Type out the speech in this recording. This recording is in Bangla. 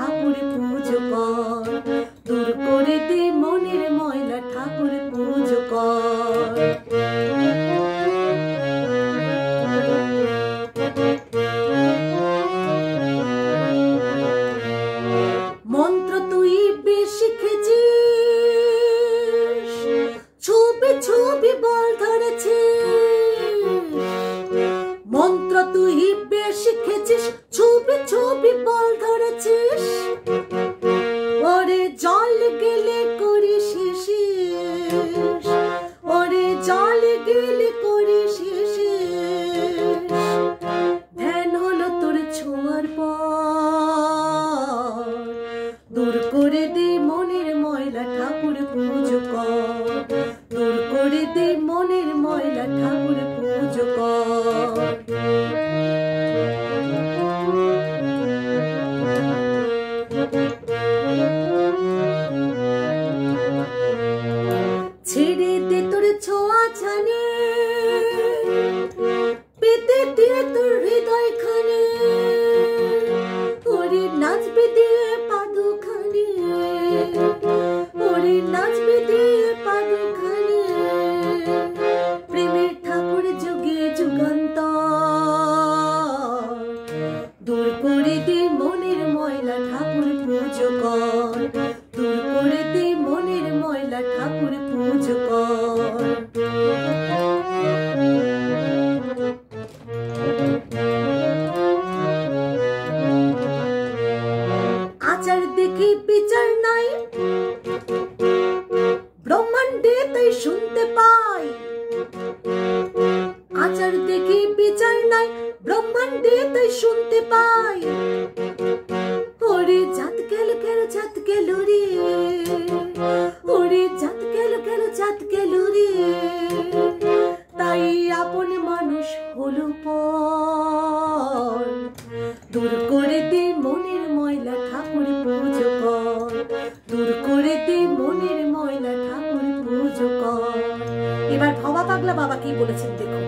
ঠাকুর পুজো কর, দূর করে দে মনের ময়লা ঠাকুর পুজো কর। মন্ত্র তুই বেশি শিখেছিস, ছবি ছবি বল ধরেছিস। মন্ত্র তুই বেশি শিখেছিস, ছবি ছবি বল ধরেছিস। ওরে জল গেলে করিস শেষ, ওরে জল গেলে করিস শেষ। ধ্যান হলো তোর ছোঁয়ার পর, দূর করে দে মনের ময়লা ঠাকুর পুজো কর, দূর করে দে মনের ময়লা ঠাকুর পুজো কর। ছেড়ে দে তোর ছোঁয়া ছানে, পেতে দিয়ে তোর হৃদয় খানে। ওরে নাচবে দিয়ে পাদুখানে, ওরে নাচবে দিয়ে পাদুখানে। প্রেমের ঠাকুর যুগে যুগান্তর, দূর করে দে মনের ময়লা ঠাকুর পুজো কর, দূর করে দে মনের ময়লা ঠাকুর পুজো কর। আচার দেখে বিচার নাই, ব্রহ্মাণ্ডে তাই শুনতে পাই। আচার দেখে বিচার নাই, ব্রহ্মাণ্ডে তাই শুনতে পাই। ওরে জাত গেল গেল জাত গেল রে, ওরে জাত গেল গেল জাত গেল রে। তাই আপন মানুষ হলো পর, দূর করে দে মনের ময়লা ঠাকুর পুজো কর, দূর করে দে মনের ময়লা ঠাকুর পুজো কর। এবার ভবা পাগলা বাবা কি বলেছেন দেখুন।